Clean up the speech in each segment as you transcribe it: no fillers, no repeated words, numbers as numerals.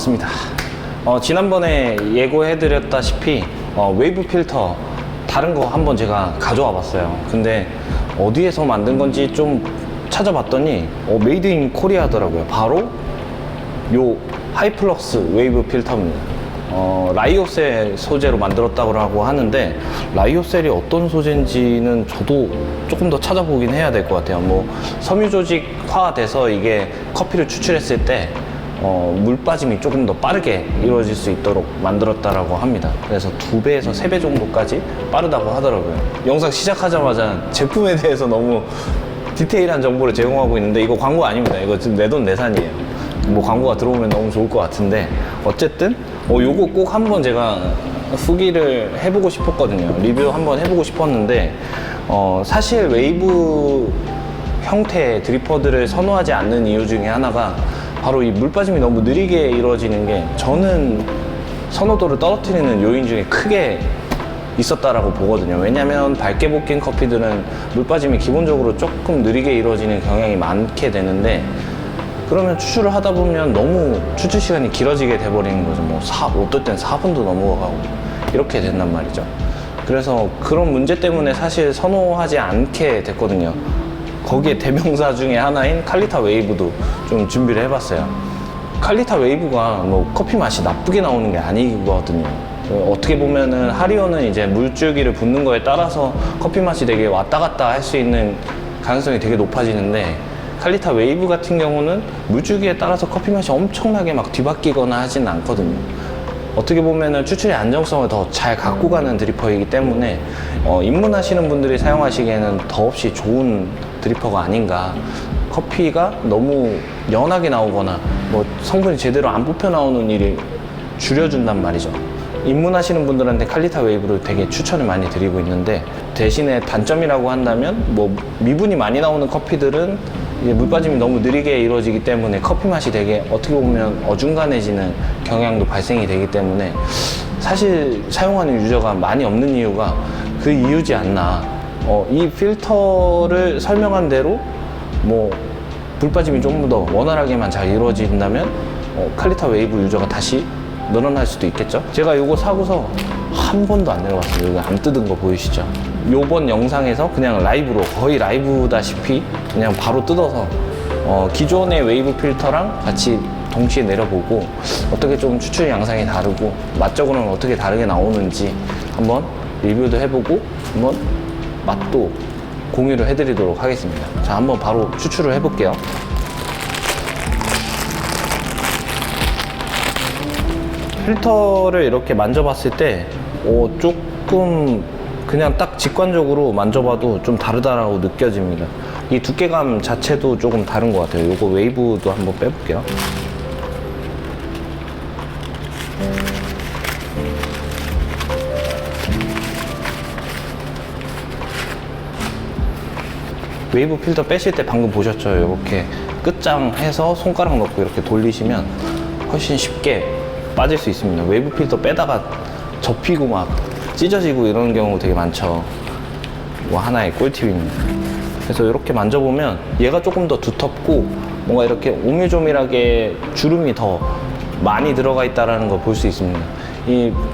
나왔습니다. 지난번에 예고해드렸다시피 웨이브 필터 다른 거 한번 제가 가져와 봤어요. 근데 어디에서 만든 건지 좀 찾아봤더니 메이드 인 코리아더라고요. 바로 요 하이플럭스 웨이브 필터입니다. 라이오셀 소재로 만들었다고 하는데, 라이오셀이 어떤 소재인지는 저도 조금 더 찾아보긴 해야 될 것 같아요. 뭐 섬유 조직화 돼서 이게 커피를 추출했을 때 물 빠짐이 조금 더 빠르게 이루어질 수 있도록 만들었다라고 합니다. 그래서 2배에서 3배 정도까지 빠르다고 하더라고요. 영상 시작하자마자 제품에 대해서 너무 디테일한 정보를 제공하고 있는데, 이거 광고 아닙니다. 이거 지금 내돈내산이에요. 뭐 광고가 들어오면 너무 좋을 것 같은데, 어쨌든 요거 꼭 한번 제가 후기를 해보고 싶었거든요. 리뷰 한번 해보고 싶었는데, 사실 웨이브 형태의 드리퍼들을 선호하지 않는 이유 중에 하나가 바로 이 물 빠짐이 너무 느리게 이루어지는 게, 저는 선호도를 떨어뜨리는 요인 중에 크게 있었다라고 보거든요. 왜냐면 밝게 볶인 커피들은 물 빠짐이 기본적으로 조금 느리게 이루어지는 경향이 많게 되는데, 그러면 추출을 하다 보면 너무 추출 시간이 길어지게 돼버리는 거죠. 어떨 땐 4분도 넘어가고 이렇게 된단 말이죠. 그래서 그런 문제 때문에 사실 선호하지 않게 됐거든요. 거기에 대명사 중에 하나인 칼리타 웨이브도 좀 준비를 해봤어요. 칼리타 웨이브가 커피 맛이 나쁘게 나오는 게 아니거든요. 어떻게 보면은 하리오는 이제 물줄기를 붓는 거에 따라서 커피 맛이 되게 왔다 갔다 할 수 있는 가능성이 되게 높아지는데, 칼리타 웨이브 같은 경우는 물줄기에 따라서 커피 맛이 엄청나게 막 뒤바뀌거나 하진 않거든요. 어떻게 보면은 추출의 안정성을 더 잘 갖고 가는 드리퍼이기 때문에 입문하시는 분들이 사용하시기에는 더없이 좋은 드리퍼가 아닌가. 커피가 너무 연하게 나오거나 성분이 제대로 안 뽑혀 나오는 일을 줄여준단 말이죠. 입문하시는 분들한테 칼리타 웨이브를 되게 추천을 많이 드리고 있는데, 대신에 단점이라고 한다면 미분이 많이 나오는 커피들은 이제 물 빠짐이 너무 느리게 이루어지기 때문에 커피 맛이 되게 어떻게 보면 어중간해지는 경향도 발생이 되기 때문에, 사실 사용하는 유저가 많이 없는 이유가 그 이유지 않나. 이 필터를 설명한 대로 물 빠짐이 좀 더 원활하게만 잘 이루어진다면 칼리타 웨이브 유저가 다시 늘어날 수도 있겠죠. 제가 이거 사고서 한 번도 안 내려봤어요. 여기 안 뜯은 거 보이시죠? 요번 영상에서 그냥 라이브로, 거의 라이브다시피 그냥 바로 뜯어서 기존의 웨이브 필터랑 같이 동시에 내려보고, 어떻게 좀 추출 양상이 다르고 맛적으로는 어떻게 다르게 나오는지 한번 리뷰도 해보고 한번 맛도 공유를 해드리도록 하겠습니다. 자, 한번 바로 추출을 해볼게요. 필터를 이렇게 만져봤을 때 조금 그냥 딱 직관적으로 만져봐도 좀 다르다라고 느껴집니다. 이 두께감 자체도 조금 다른 것 같아요. 요거 웨이브도 한번 빼볼게요. 웨이브 필터 빼실 때 방금 보셨죠? 이렇게 끝장해서 손가락 넣고 이렇게 돌리시면 훨씬 쉽게 빠질 수 있습니다. 웨이브 필터 빼다가 접히고 막 찢어지고 이런 경우 되게 많죠. 하나의 꿀팁입니다. 그래서 이렇게 만져보면 얘가 조금 더 두텁고 뭔가 이렇게 오밀조밀하게 주름이 더 많이 들어가 있다는 걸 볼 수 있습니다.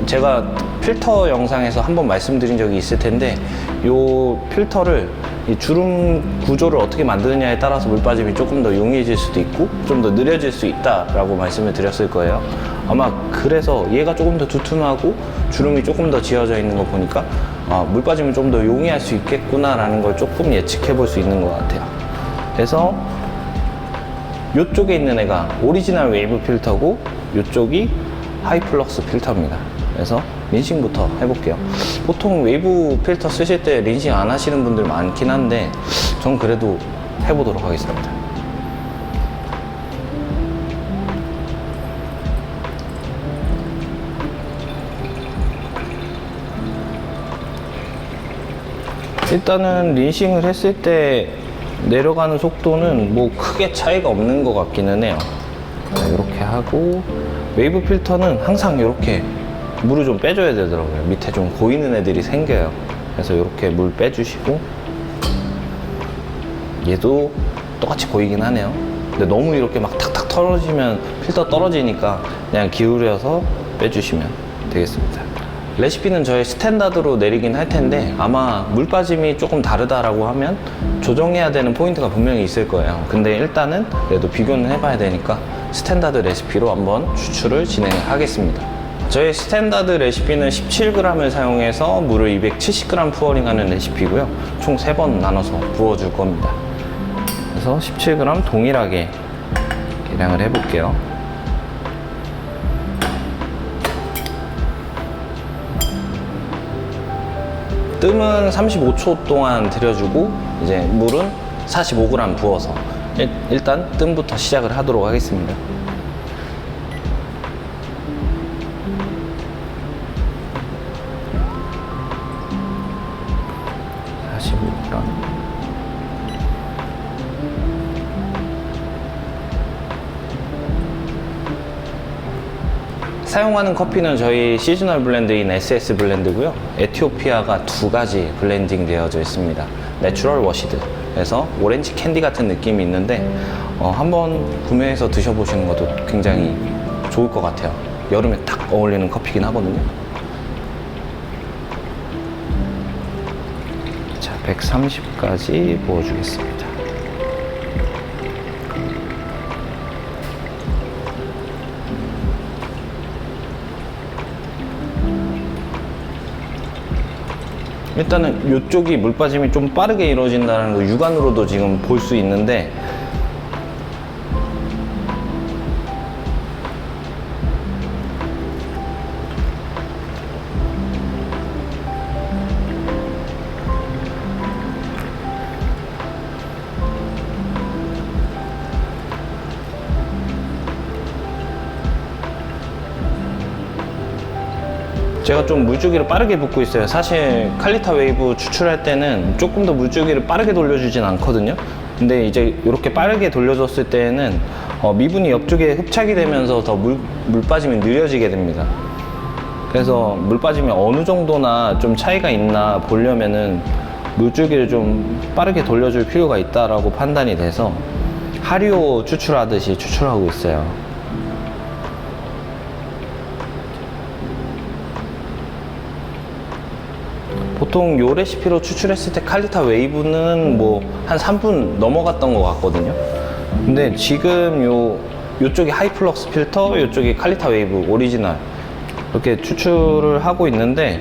제가 필터 영상에서 한번 말씀드린 적이 있을 텐데, 이 필터를 이 주름 구조를 어떻게 만드느냐에 따라서 물 빠짐이 조금 더 용이해질 수도 있고 좀 더 느려질 수 있다라고 말씀을 드렸을 거예요. 아마 그래서 얘가 조금 더 두툼하고 주름이 조금 더 지어져 있는 거 보니까 물 빠짐을 좀 더 용이할 수 있겠구나라는 걸 조금 예측해 볼 수 있는 것 같아요. 그래서 이쪽에 있는 애가 오리지널 웨이브 필터고, 이쪽이 하이플럭스 필터입니다. 그래서 린싱부터 해볼게요. 보통 웨이브 필터 쓰실 때 린싱 안 하시는 분들 많긴 한데, 전 그래도 해보도록 하겠습니다. 일단은 린싱을 했을 때 내려가는 속도는 크게 차이가 없는 것 같기는 해요. 이렇게 하고, 웨이브 필터는 항상 이렇게 물을 좀 빼줘야 되더라고요. 밑에 좀 고이는 애들이 생겨요. 그래서 이렇게 물 빼주시고, 얘도 똑같이 고이긴 하네요. 근데 너무 이렇게 막 탁탁 털어지면 필터 떨어지니까 그냥 기울여서 빼주시면 되겠습니다. 레시피는 저의 스탠다드로 내리긴 할 텐데 아마 물 빠짐이 조금 다르다라고 하면 조정해야 되는 포인트가 분명히 있을 거예요. 근데 일단은 그래도 비교는 해봐야 되니까 스탠다드 레시피로 한번 추출을 진행하겠습니다. 저의 스탠다드 레시피는 17g을 사용해서 물을 270g 푸어링하는 레시피고요. 총 3번 나눠서 부어줄 겁니다. 그래서 17g 동일하게 계량을 해볼게요. 뜸은 35초 동안 들여주고 이제 물은 45g 부어서 일단 뜸부터 시작을 하도록 하겠습니다. 45g. 사용하는 커피는 저희 시즈널 블렌드인 SS 블렌드고요. 에티오피아가 2가지 블렌딩 되어져 있습니다. 내추럴 워시드. 그래서 오렌지 캔디 같은 느낌이 있는데 한번 구매해서 드셔보시는 것도 굉장히 좋을 것 같아요. 여름에 딱 어울리는 커피긴 하거든요. 자, 130까지 부어주겠습니다. 일단은 이쪽이 물 빠짐이 좀 빠르게 이루어진다는 거 육안으로도 지금 볼 수 있는데 제가 좀 물줄기를 빠르게 붓고 있어요. 사실 칼리타 웨이브 추출할 때는 조금 더 물줄기를 빠르게 돌려주진 않거든요. 근데 이제 이렇게 빠르게 돌려줬을 때는 미분이 옆쪽에 흡착이 되면서 더 물 빠짐이 느려지게 됩니다. 그래서 물 빠짐이 어느 정도나 좀 차이가 있나 보려면은 물줄기를 좀 빠르게 돌려줄 필요가 있다라고 판단이 돼서 하리오 추출하듯이 추출하고 있어요. 보통 요 레시피로 추출했을 때 칼리타 웨이브는 뭐 한 3분 넘어갔던 것 같거든요. 근데 지금 요쪽이 하이플럭스 필터, 요쪽이 칼리타 웨이브 오리지널 이렇게 추출을 하고 있는데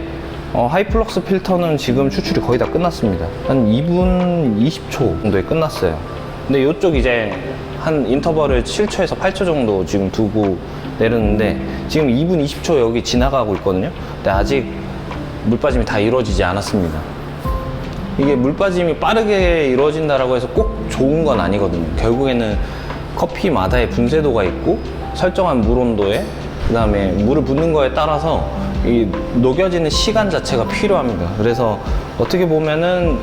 하이플럭스 필터는 지금 추출이 거의 다 끝났습니다. 한 2분 20초 정도에 끝났어요. 근데 요쪽 이제 한 인터벌을 7초에서 8초 정도 지금 두고 내렸는데 지금 2분 20초 여기 지나가고 있거든요. 근데 아직 물 빠짐이 다 이루어지지 않았습니다. 이게 물 빠짐이 빠르게 이루어진다라고 해서 꼭 좋은 건 아니거든요. 결국에는 커피마다의 분쇄도가 있고 설정한 물 온도에 그 다음에 물을 붓는 거에 따라서 이 녹여지는 시간 자체가 필요합니다. 그래서 어떻게 보면은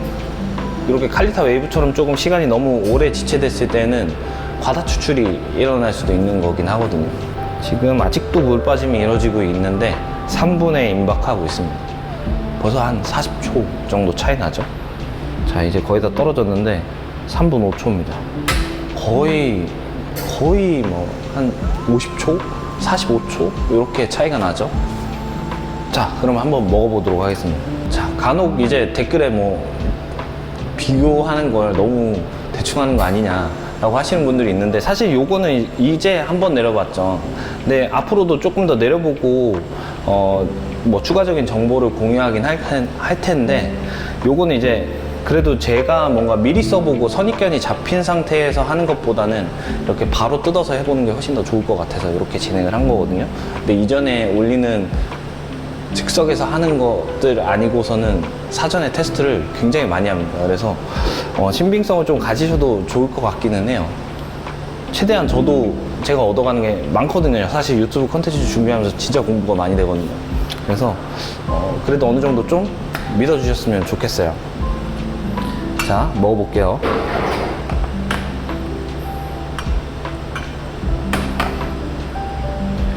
이렇게 칼리타 웨이브처럼 조금 시간이 너무 오래 지체됐을 때는 과다 추출이 일어날 수도 있는 거긴 하거든요. 지금 아직도 물 빠짐이 이루어지고 있는데 3분에 임박하고 있습니다. 벌써 한 40초 정도 차이 나죠. 자, 이제 거의 다 떨어졌는데 3분 5초입니다. 거의 뭐 한 50초? 45초? 이렇게 차이가 나죠. 자, 그럼 한번 먹어보도록 하겠습니다. 자, 간혹 이제 댓글에 뭐 비교하는 걸 너무 대충 하는 거 아니냐 라고 하시는 분들이 있는데 사실 요거는 이제 한번 내려봤죠. 근데 앞으로도 조금 더 내려보고 뭐 추가적인 정보를 공유하긴 할 텐데 요거는 이제 그래도 제가 뭔가 미리 써보고 선입견이 잡힌 상태에서 하는 것보다는 이렇게 바로 뜯어서 해보는 게 훨씬 더 좋을 것 같아서 이렇게 진행을 한 거거든요. 근데 이전에 올리는 즉석에서 하는 것들 아니고서는 사전에 테스트를 굉장히 많이 합니다. 그래서 신빙성을 좀 가지셔도 좋을 것 같기는 해요. 최대한 저도 제가 얻어가는 게 많거든요. 사실 유튜브 컨텐츠 준비하면서 진짜 공부가 많이 되거든요. 그래서 그래도 어느 정도 좀 믿어주셨으면 좋겠어요. 자, 먹어볼게요.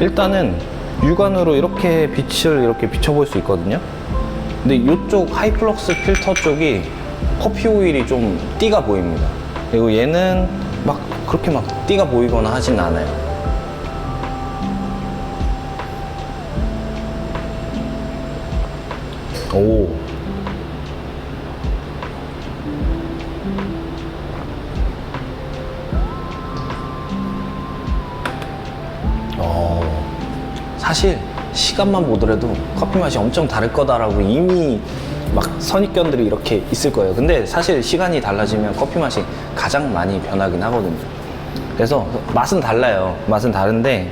일단은 육안으로 이렇게 빛을 이렇게 비춰볼 수 있거든요. 근데 이쪽 하이플럭스 필터 쪽이 커피 오일이 좀 띠가 보입니다. 그리고 얘는 막 그렇게 막 띠가 보이거나 하진 않아요. 오. 사실 시간만 보더라도 커피 맛이 엄청 다를 거다라고 이미 막 선입견들이 이렇게 있을 거예요. 근데 사실 시간이 달라지면 커피 맛이 가장 많이 변하긴 하거든요. 그래서 맛은 달라요. 맛은 다른데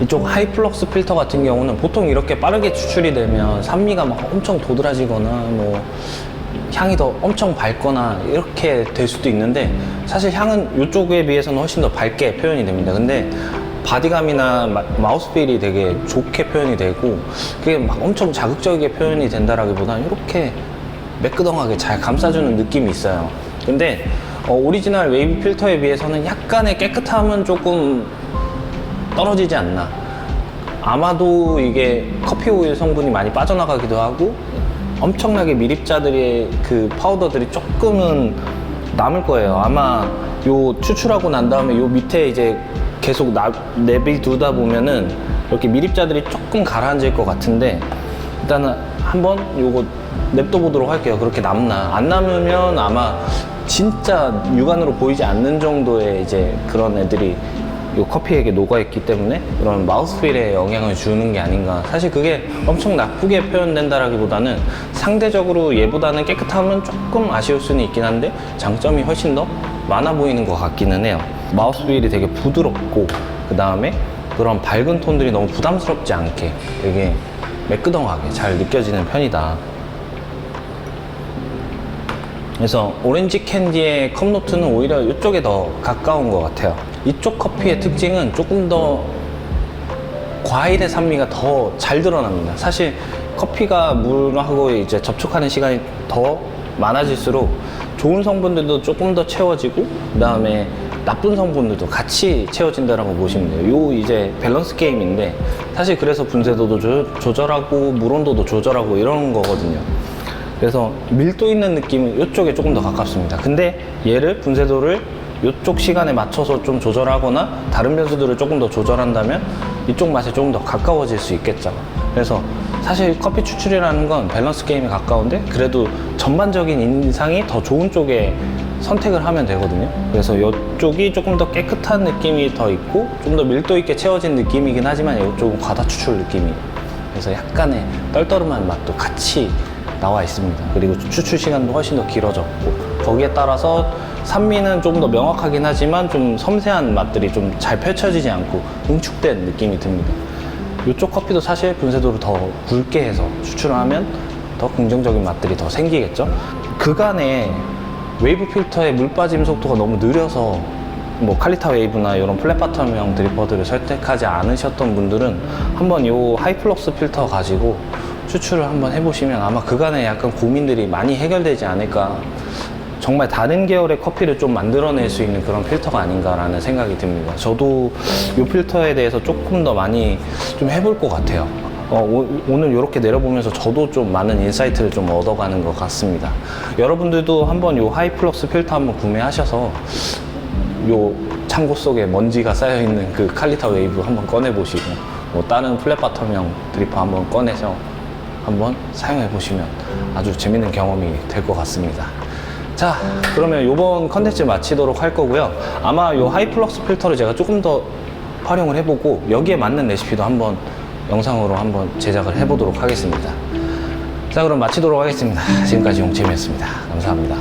이쪽 하이플럭스 필터 같은 경우는 보통 이렇게 빠르게 추출이 되면 산미가 막 엄청 도드라지거나 뭐 향이 더 엄청 밝거나 이렇게 될 수도 있는데, 사실 향은 이쪽에 비해서는 훨씬 더 밝게 표현이 됩니다. 근데 바디감이나 마우스필이 되게 좋게 표현이 되고, 그게 막 엄청 자극적이게 표현이 된다라기보다는 이렇게 매끄덩하게 잘 감싸주는 느낌이 있어요. 근데 오리지널 웨이브 필터에 비해서는 약간의 깨끗함은 조금 떨어지지 않나. 아마도 이게 커피 오일 성분이 많이 빠져나가기도 하고 엄청나게 미립자들의 그 파우더들이 조금은 남을 거예요. 아마 요 추출하고 난 다음에 요 밑에 이제 계속 내비두다 보면은 이렇게 미립자들이 조금 가라앉을 것 같은데, 일단은 한번 요거 냅둬 보도록 할게요. 그렇게 남나. 안 남으면 아마 진짜 육안으로 보이지 않는 정도의 이제 그런 애들이 이 커피에게 녹아있기 때문에 그런 마우스필에 영향을 주는 게 아닌가. 사실 그게 엄청 나쁘게 표현된다라기보다는 상대적으로 얘보다는 깨끗함은 조금 아쉬울 수는 있긴 한데 장점이 훨씬 더 많아 보이는 것 같기는 해요. 마우스필이 되게 부드럽고, 그 다음에 그런 밝은 톤들이 너무 부담스럽지 않게 되게 매끄덩하게 잘 느껴지는 편이다. 그래서 오렌지 캔디의 컵노트는 오히려 이쪽에 더 가까운 것 같아요. 이쪽 커피의 특징은 조금 더 과일의 산미가 더 잘 드러납니다. 사실 커피가 물하고 이제 접촉하는 시간이 더 많아질수록 좋은 성분들도 조금 더 채워지고, 그 다음에 나쁜 성분들도 같이 채워진다라고 보시면 돼요. 요 이제 밸런스 게임인데, 사실 그래서 분쇄도도 조절하고 물 온도도 조절하고 이런 거거든요. 그래서 밀도 있는 느낌은 이쪽에 조금 더 가깝습니다. 근데 얘를 분쇄도를 이쪽 시간에 맞춰서 좀 조절하거나 다른 변수들을 조금 더 조절한다면 이쪽 맛에 조금 더 가까워질 수 있겠죠. 그래서 사실 커피 추출이라는 건 밸런스 게임에 가까운데, 그래도 전반적인 인상이 더 좋은 쪽에 선택을 하면 되거든요. 그래서 이쪽이 조금 더 깨끗한 느낌이 더 있고 좀 더 밀도 있게 채워진 느낌이긴 하지만 이쪽은 과다 추출 느낌이에요. 그래서 약간의 떨떠름한 맛도 같이 나와 있습니다. 그리고 추출 시간도 훨씬 더 길어졌고, 거기에 따라서 산미는 조금 더 명확하긴 하지만 좀 섬세한 맛들이 좀 잘 펼쳐지지 않고 응축된 느낌이 듭니다. 이쪽 커피도 사실 분쇄도를 더 굵게 해서 추출을 하면 더 긍정적인 맛들이 더 생기겠죠. 그간에 웨이브 필터의 물 빠짐 속도가 너무 느려서 뭐 칼리타 웨이브나 이런 플랫바텀형 드리퍼들을 선택하지 않으셨던 분들은 한번 이 하이플럭스 필터 가지고 추출을 한번 해보시면 아마 그간에 약간 고민들이 많이 해결되지 않을까. 정말 다른 계열의 커피를 좀 만들어낼 수 있는 그런 필터가 아닌가라는 생각이 듭니다. 저도 이 필터에 대해서 조금 더 많이 좀 해볼 것 같아요. 오늘 이렇게 내려보면서 저도 좀 많은 인사이트를 좀 얻어가는 것 같습니다. 여러분들도 한번 이 하이플럭스 필터 한번 구매하셔서 요 창고 속에 먼지가 쌓여있는 그 칼리타 웨이브 한번 꺼내보시고, 뭐 다른 플랫바텀형 드리퍼 한번 꺼내서 한번 사용해 보시면 아주 재밌는 경험이 될 것 같습니다. 자, 그러면 이번 컨텐츠 마치도록 할 거고요. 아마 이 하이플럭스 필터를 제가 조금 더 활용을 해보고 여기에 맞는 레시피도 한번 영상으로 한번 제작을 해보도록 하겠습니다. 자, 그럼 마치도록 하겠습니다. 지금까지 용채미였습니다. 감사합니다.